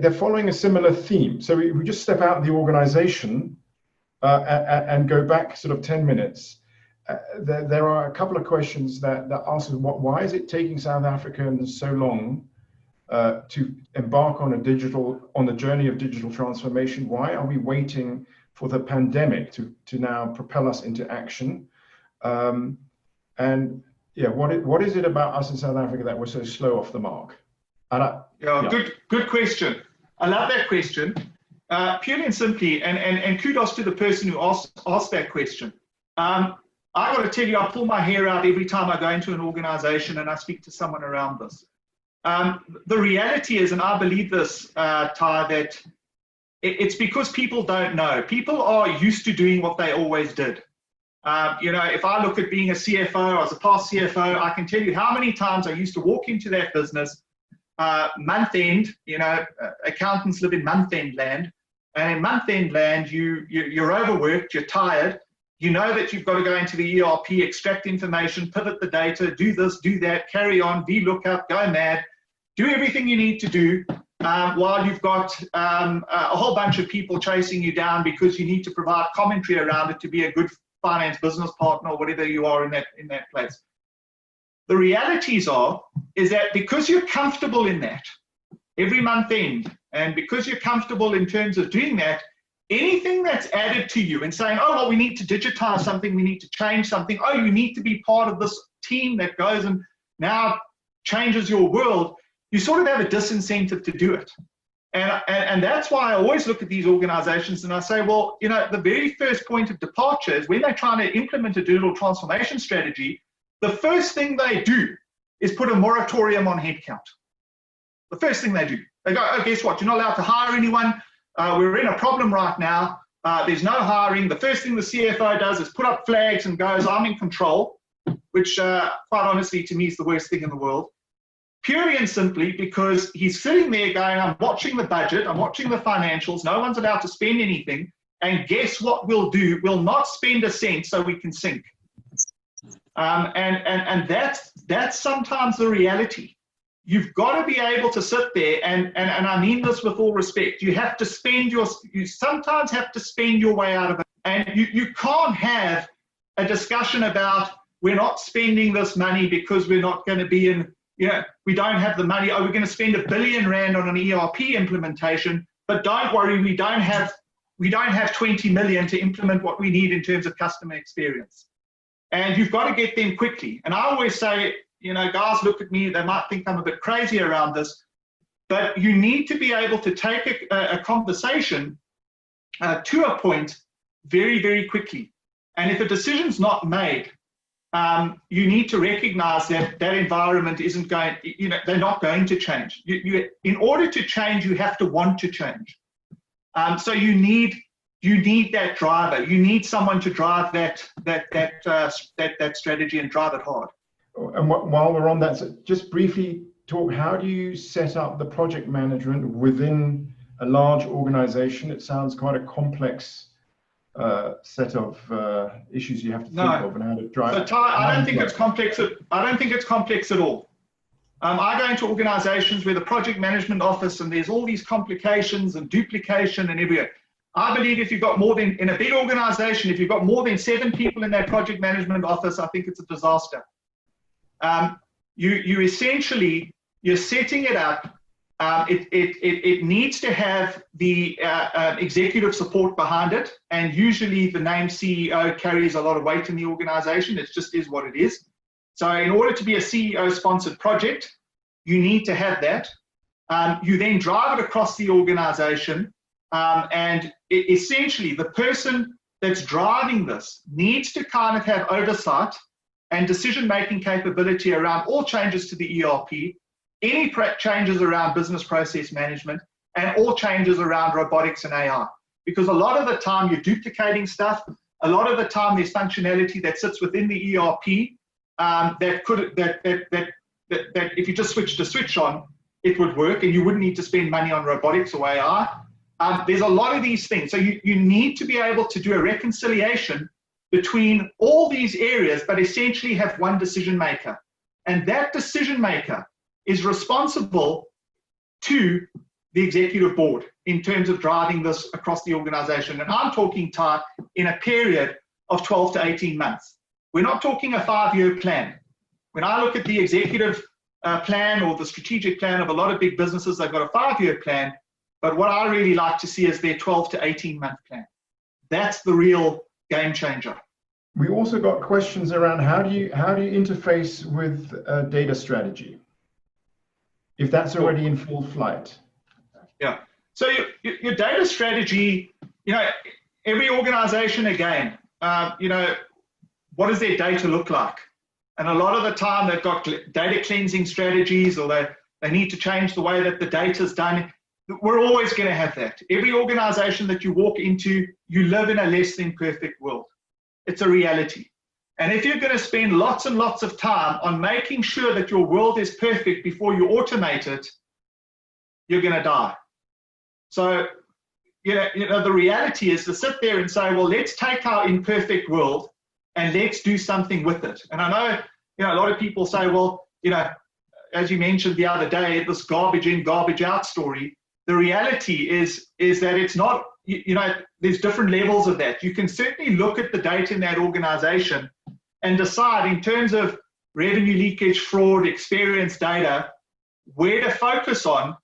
they're following a similar theme. So we just step out of the organization and go back sort of 10 minutes. There are a couple of questions that ask us, why is it taking South Africans so long to embark on the journey of digital transformation? Why are we waiting for the pandemic to now propel us into action? And yeah, what is it about us in South Africa that we're so slow off the mark? Good question. I love that question. Purely and simply, and kudos to the person who asked that question. I got to tell you, I pull my hair out every time I go into an organization and I speak to someone around this. The reality is, and I believe this, Ty, that it's because people don't know. People are used to doing what they always did. You know, if I look at being a CFO, as a past CFO, I can tell you how many times I used to walk into that business, month end, you know, accountants live in month end land. And in month end land, you're overworked, you're tired. You know that you've got to go into the ERP, extract information, pivot the data, do this, do that, carry on, VLOOKUP, go mad, do everything you need to do while you've got a whole bunch of people chasing you down because you need to provide commentary around it to be a good finance business partner or whatever you are in that place. The realities is that because you're comfortable in that every month end, and because you're comfortable in terms of doing that, anything that's added to you and saying, oh, well, we need to digitize something, we need to change something, oh, you need to be part of this team that goes and now changes your world, you sort of have a disincentive to do it. And that's why I always look at these organizations and I say, well, you know, the very first point of departure is when they're trying to implement a digital transformation strategy, the first thing they do is put a moratorium on headcount. The first thing they do. They go, oh, guess what? You're not allowed to hire anyone. We're in a problem right now. There's no hiring. The first thing the CFO does is put up flags and goes, I'm in control, which quite honestly to me is the worst thing in the world. Purely and simply because he's sitting there going, I'm watching the budget, I'm watching the financials, no one's allowed to spend anything, and guess what we'll do? We'll not spend a cent so we can sink. And that's sometimes the reality. You've got to be able to sit there, and I mean this with all respect, you sometimes have to spend your way out of it. And you can't have a discussion about we're not spending this money because we're not going to be in, you know, we don't have the money, oh, we're going to spend R1 billion on an ERP implementation, but don't worry, we don't have 20 million to implement what we need in terms of customer experience. And you've got to get them quickly. And I always say, you know, guys look at me, they might think I'm a bit crazy around this, but you need to be able to take a conversation to a point very, very quickly. And if a decision's not made, you need to recognize that that environment isn't going, you know, they're not going to change. In order to change, you have to want to change. So you need that driver. You need someone to drive that strategy and drive it hard. And while we're on that, so just briefly talk, how do you set up the project management within a large organization? It sounds quite a complex set of issues you have to think of and how to drive. So Ty, I don't think it's complex. I don't think it's complex at all. I go into organizations where the project management office and there's all these complications and duplication and everywhere. I believe if you've got more than, in a big organization, if you've got more than 7 people in that project management office, I think it's a disaster. You essentially, you're setting it up. It needs to have the executive support behind it, and usually the name CEO carries a lot of weight in the organization. It just is what it is. So in order to be a CEO-sponsored project, you need to have that. You then drive it across the organization, and essentially the person that's driving this needs to kind of have oversight and decision-making capability around all changes to the ERP, any changes around business process management, and all changes around robotics and AI. Because a lot of the time you're duplicating stuff. A lot of the time there's functionality that sits within the ERP that if you just switched a switch on, it would work, and you wouldn't need to spend money on robotics or AI. There's a lot of these things. So you need to be able to do a reconciliation between all these areas, but essentially have one decision maker. And that decision maker is responsible to the executive board in terms of driving this across the organization. And I'm talking, Ty, in a period of 12 to 18 months. We're not talking a 5-year plan. When I look at the executive plan or the strategic plan of a lot of big businesses, they've got a 5-year plan, but what I really like to see is their 12 to 18-month plan. That's the real game changer. We also got questions around how do you interface with data strategy, if that's already in full flight. Yeah. So your data strategy, every organization, again, what does their data look like? And a lot of the time they've got data cleansing strategies, or they need to change the way that the data is done. We're always going to have that. Every organization that you walk into, you live in a less than perfect world. It's a reality. And if you're going to spend lots and lots of time on making sure that your world is perfect before you automate it, you're going to die. So, the reality is to sit there and say, well, let's take our imperfect world and let's do something with it. And I know, a lot of people say, well, as you mentioned the other day, this garbage in, garbage out story. The reality is that it's not, there's different levels of that. You can certainly look at the data in that organization and decide in terms of revenue leakage, fraud, experience data, where to focus on,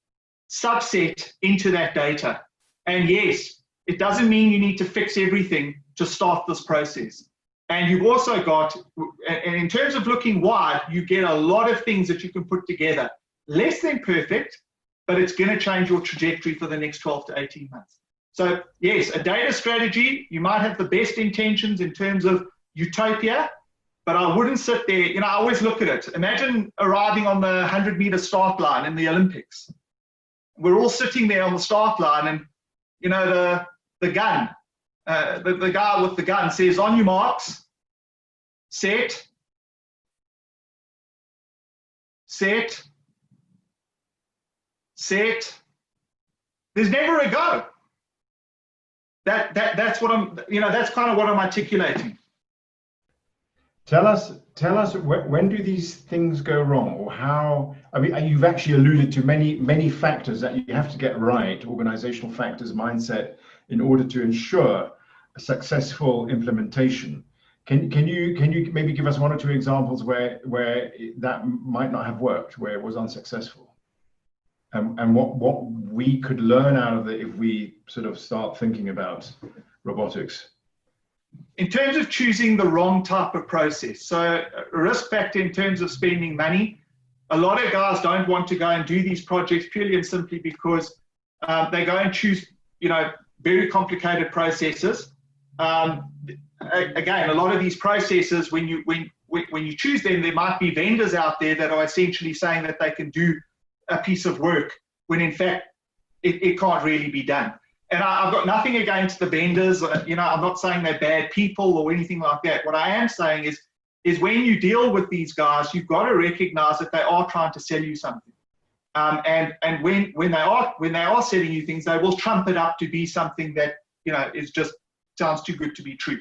subset into that data. And yes, it doesn't mean you need to fix everything to start this process. And you've also got, and in terms of looking wide, you get a lot of things that you can put together. Less than perfect, but it's going to change your trajectory for the next 12 to 18 months. So yes, a data strategy, you might have the best intentions in terms of utopia, but I wouldn't sit there, I always look at it. Imagine arriving on the 100-meter start line in the Olympics. We're all sitting there on the start line, and the gun, the guy with the gun says, on your marks, set, set, set. There's never a go. That's what I'm, that's kind of what I'm articulating. Tell us when do these things go wrong, or how? I mean, you've actually alluded to many factors that you have to get right, organizational factors, mindset, in order to ensure a successful implementation. Can you maybe give us one or two examples where that might not have worked, where it was unsuccessful, and what we could learn out of it if we sort of start thinking about robotics? In terms of choosing the wrong type of process, so a risk factor in terms of spending money, a lot of guys don't want to go and do these projects purely and simply because they go and choose, very complicated processes. Again, a lot of these processes, when you choose them, there might be vendors out there that are essentially saying that they can do a piece of work when in fact it can't really be done. And I've got nothing against the vendors. I'm not saying they're bad people or anything like that. What I am saying is when you deal with these guys, you've got to recognize that they are trying to sell you something. And when they are selling you things, they will trump it up to be something that is just sounds too good to be true.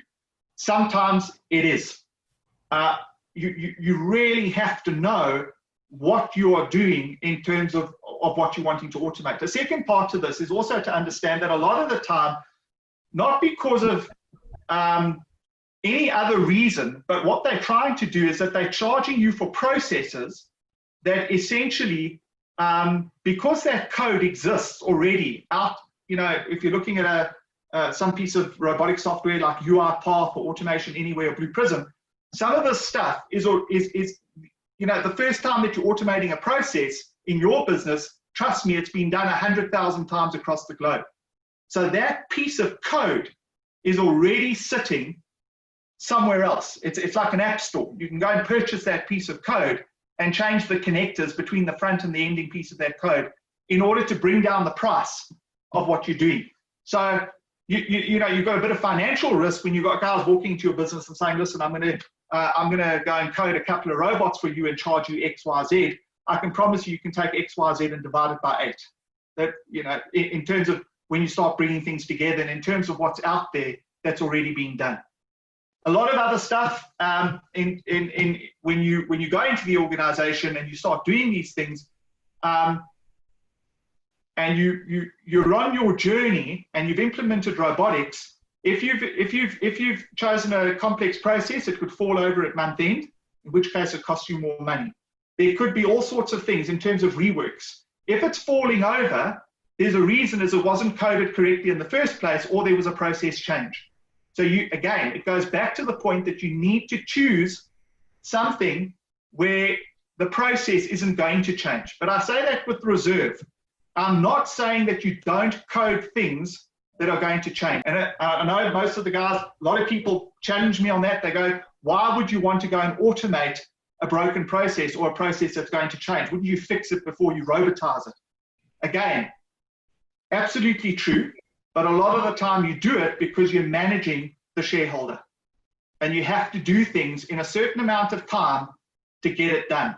Sometimes it is. You really have to know what you are doing in terms of what you're wanting to automate. The second part to this is also to understand that a lot of the time, not because of any other reason, but what they're trying to do is that they're charging you for processes that essentially, because that code exists already out, if you're looking at some piece of robotic software like UiPath or Automation Anywhere or Blue Prism, some of this stuff is the first time that you're automating a process in your business, trust me, it's been done 100,000 times across the globe. So that piece of code is already sitting somewhere else. It's like an app store. You can go and purchase that piece of code and change the connectors between the front and the ending piece of that code in order to bring down the price of what you're doing. So you've got a bit of financial risk when you've got guys walking into your business and saying, listen, I'm going to go and code a couple of robots for you and charge you X, Y, Z. I can promise you can take X, Y, Z and divide it by 8. That, in terms of when you start bringing things together and in terms of what's out there that's already being done. A lot of other stuff when you go into the organization and you start doing these things, and and you're on your journey and you've implemented robotics, if you've chosen a complex process, it could fall over at month end, in which case it costs you more money. There could be all sorts of things in terms of reworks. If it's falling over, there's a reason, as it wasn't coded correctly in the first place, or there was a process change. So again, it goes back to the point that you need to choose something where the process isn't going to change. But I say that with reserve. I'm not saying that you don't code things that are going to change. And I know most of the guys, a lot of people challenge me on that. They go, why would you want to go and automate a broken process or a process that's going to change? Wouldn't you fix it before you robotize it? Again, absolutely true. But a lot of the time you do it because you're managing the shareholder. And you have to do things in a certain amount of time to get it done.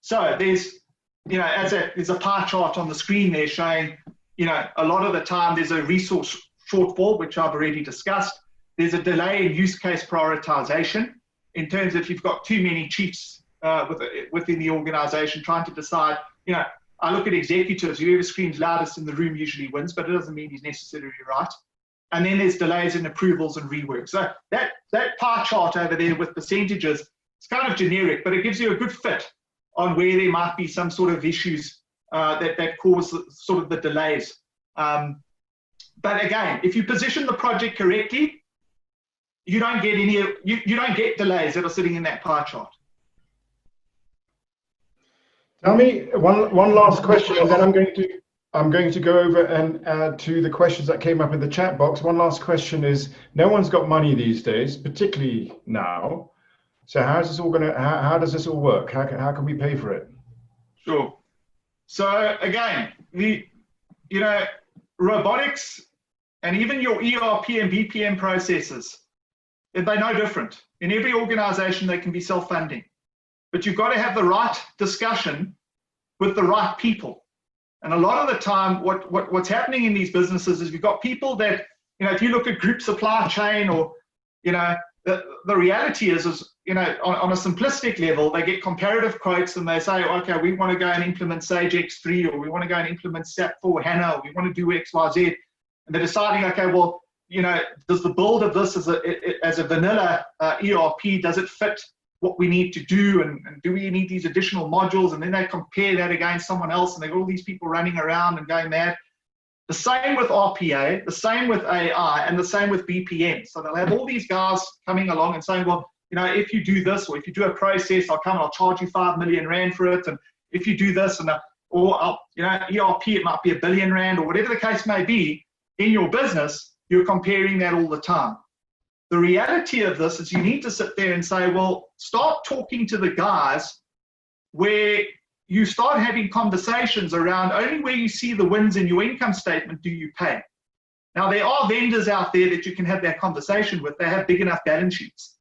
So there's, there's a pie chart on the screen there showing, a lot of the time there's a resource shortfall, which I've already discussed. There's a delay in use case prioritization in terms of you've got too many chiefs within the organization trying to decide, I look at executives, whoever screams loudest in the room usually wins, but it doesn't mean he's necessarily right. And then there's delays in approvals and rework. So that pie chart over there with percentages, it's kind of generic, but it gives you a good fit on where there might be some sort of issues that cause sort of the delays. But again, if you position the project correctly, you don't get you don't get delays that are sitting in that pie chart. Tell me one last question, and then I'm going to go over and add to the questions that came up in the chat box. One last question is: no one's got money these days, particularly now. So how is this all how does this all work? How can we pay for it? Sure. So again, robotics and even your ERP and BPM processes, they're no different. In every organization, they can be self-funding. But you've got to have the right discussion with the right people. And a lot of the time, what's happening in these businesses is you've got people that, if you look at group supply chain or, the reality is on a simplistic level, they get comparative quotes and they say, okay, we want to go and implement Sage X3, or we want to go and implement SAP for HANA, or we want to do X, Y, Z. And they're deciding, okay, well, does the build of this as a vanilla ERP, does it fit what we need to do, and do we need these additional modules? And then they compare that against someone else, and they've got all these people running around and going mad. The same with RPA, the same with AI, and the same with BPM. So they'll have all these guys coming along and saying, well, if you do this, or if you do a process, I'll charge you 5 million rand for it. And if you do this, or ERP, it might be 1 billion rand, or whatever the case may be. In your business, you're comparing that all the time. The reality of this is you need to sit there and say, well, start talking to the guys where you start having conversations around only where you see the wins in your income statement do you pay. Now, there are vendors out there that you can have that conversation with. They have big enough balance sheets.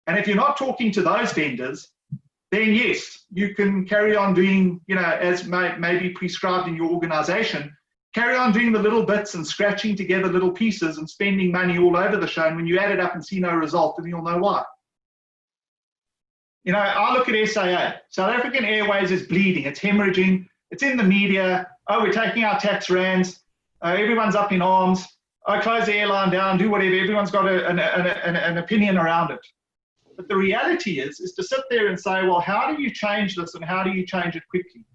And if you're not talking to those vendors, then yes, you can carry on doing, as may be prescribed in your organization, carry on doing the little bits and scratching together little pieces and spending money all over the show. And when you add it up and see no result, then you'll know why. I look at SAA. South African Airways is bleeding. It's hemorrhaging. It's in the media. Oh, we're taking our tax rands. Everyone's up in arms. Oh, close the airline down, do whatever. Everyone's got an opinion around it. But the reality is to sit there and say, well, how do you change this, and how do you change it quickly?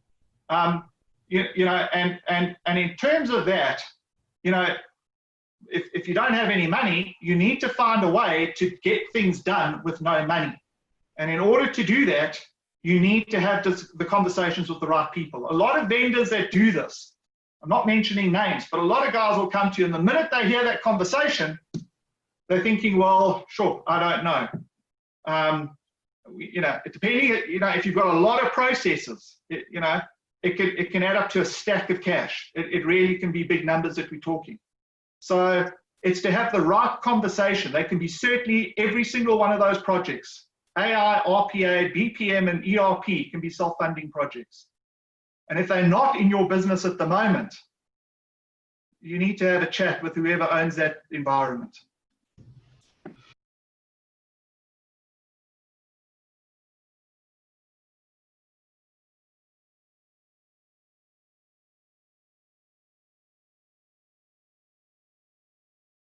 And in terms of that, if you don't have any money, you need to find a way to get things done with no money. And in order to do that, you need to have the conversations with the right people. A lot of vendors that do this, I'm not mentioning names, but a lot of guys will come to you, and the minute they hear that conversation, they're thinking, well, sure, I don't know. Depending, if you've got a lot of processes, it can add up to a stack of cash. It really can be big numbers that we're talking. So it's to have the right conversation. They can be certainly every single one of those projects. AI, RPA, BPM, and ERP can be self-funding projects. And if they're not in your business at the moment, you need to have a chat with whoever owns that environment.